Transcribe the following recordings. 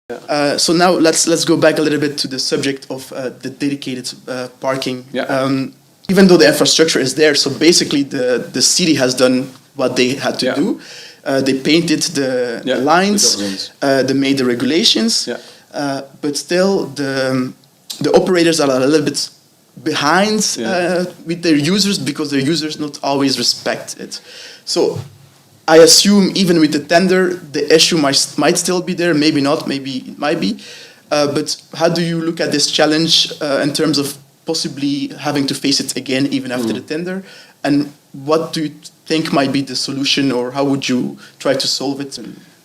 So now let's go back a little bit to the subject of the dedicated parking. Even though the infrastructure is there, so basically the city has done what they had to do. They painted the lines, they made the regulations, but still the operators are a little bit behind with their users because their users not always respect it. So I assume even with the tender, the issue might still be there, maybe not, maybe it might be. But how do you look at this challenge in terms of possibly having to face it again even after the tender? And what do you think might be the solution, or how would you try to solve it?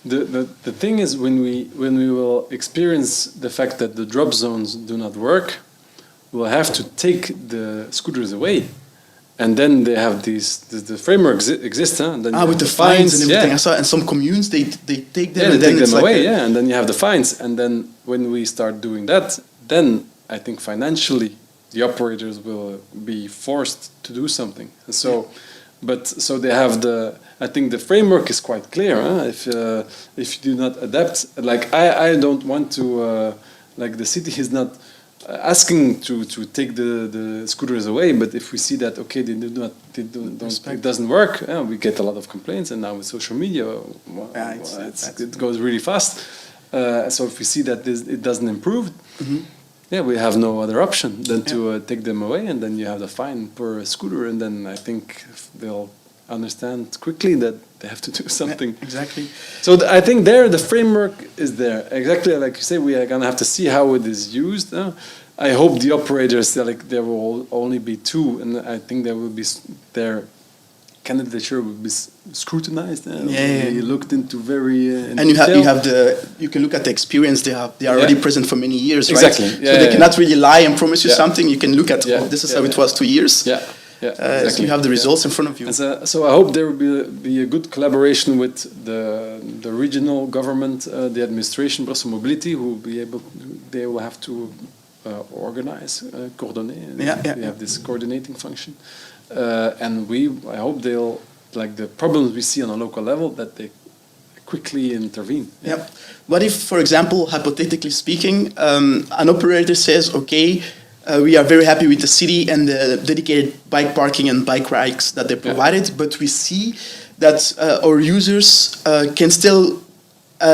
The thing is, when we will experience the fact that the drop zones do not work, we'll have to take the scooters away. And then they have the framework exists, huh? And then with the fines and everything. I saw in some communes they take them and then take them like away, and then you have the fines. And then when we start doing that, then I think financially the operators will be forced to do something. So, so they have I think the framework is quite clear. Huh? If you do not adapt, like I don't want to, like the city is not asking to take the scooters away, but if we see that it doesn't work, we get a lot of complaints, and now with social media, it goes really fast. So if we see that it doesn't improve, we have no other option than to take them away, and then you have the fine per scooter, and then I think they'll understand quickly that they have to do something. Exactly. So I think the framework is there. Exactly like you say, we are gonna have to see how it is used. I hope the operators, there will only be two, and I think there will be their candidature will be scrutinized. They looked into very in and detail. you can look at the experience they have. They are already present for many years, exactly. Right? So they cannot really lie and promise you something. You can look at this is how it was 2 years. Exactly. So you have the results in front of you. And so I hope there will be a good collaboration with the regional government, the administration, Brussels Mobility, who will be able. They will have to organize, coordinate. We have this coordinating function, and I hope they'll like the problems we see on a local level that they quickly intervene. What if, for example, hypothetically speaking, an operator says, okay. We are very happy with the city and the dedicated bike parking and bike racks that they provided, but we see that our users can still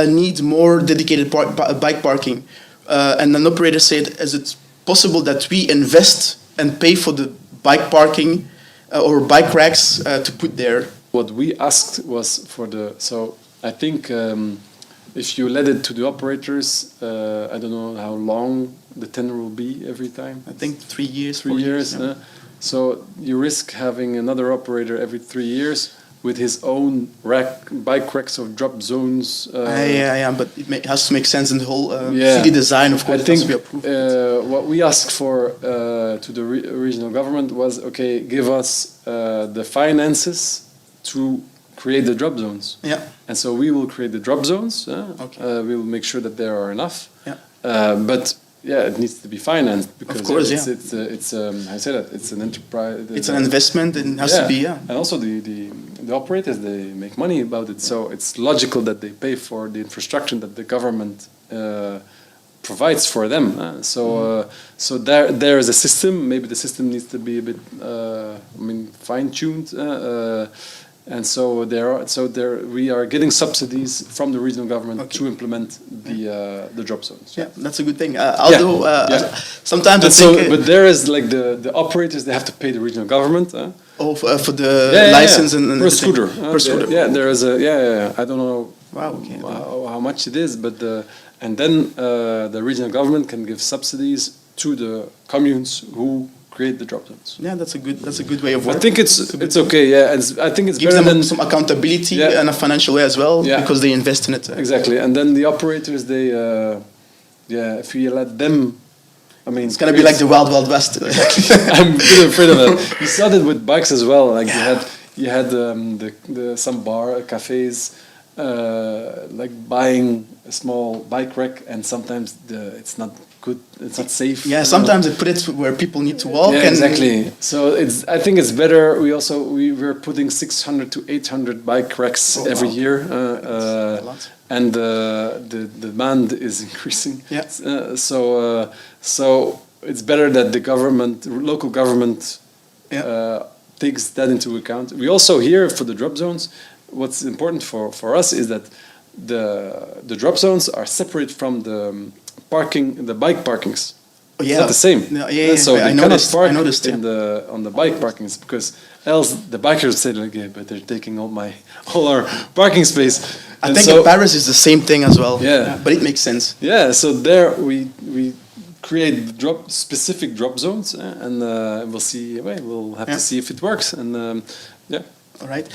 need more dedicated bike parking. And an operator said, is it possible that we invest and pay for the bike parking or bike racks to put there? What we asked was so I think if you let it to the operators, I don't know how long the tender will be every time. I think 3 years. 3 years. So you risk having another operator every 3 years with his own bike racks of drop zones. But it has to make sense in the whole city design. Of course, I think it has to be approved. what we asked for to the regional government was, okay, give us the finances to create the drop zones. And so we will create the drop zones. We will make sure that there are enough. But it needs to be financed because of course, it's I say that it's an enterprise. It's an investment, and it has to be. And also the operators, they make money about it, so it's logical that they pay for the infrastructure that the government provides for them. So there is a system. Maybe the system needs to be a bit fine tuned. And so we are getting subsidies from the regional government to implement the drop zones. That's a good thing. Although sometimes I think, but there is like the operators, they have to pay the regional government. For the license and per scooter. Per scooter. There is I don't know. Wow. How much it is, but and then the regional government can give subsidies to the communes who create the drop zones. That's a good way of working. I think it's okay. I think it's gives better them some accountability in a financial way as well because they invest in it. Exactly, and then the operators, they if you let them, it's gonna be like the Wild Wild West. I'm a bit afraid of that. You saw that with bikes as well. Like you had some cafes, like buying a small bike rack, and sometimes it's not good. It's not safe. Yeah, sometimes they put it where people need to walk. Yeah, and exactly. So I think it's better. We're putting 600 to 800 bike racks every year, and the demand is increasing. Yeah. So it's better that the local government, takes that into account. We also here for the drop zones. What's important for us is that the drop zones are separate from the bike parkings. Oh, yeah. It's not the same. So I they cannot park noticed, on the bike parkings because else the bikers say like, yeah, but they're taking all our parking space. I think in Paris is the same thing as well. Yeah. But it makes sense. Yeah. So there we create specific drop zones, and we'll see. We'll have to see if it works. And yeah. All right.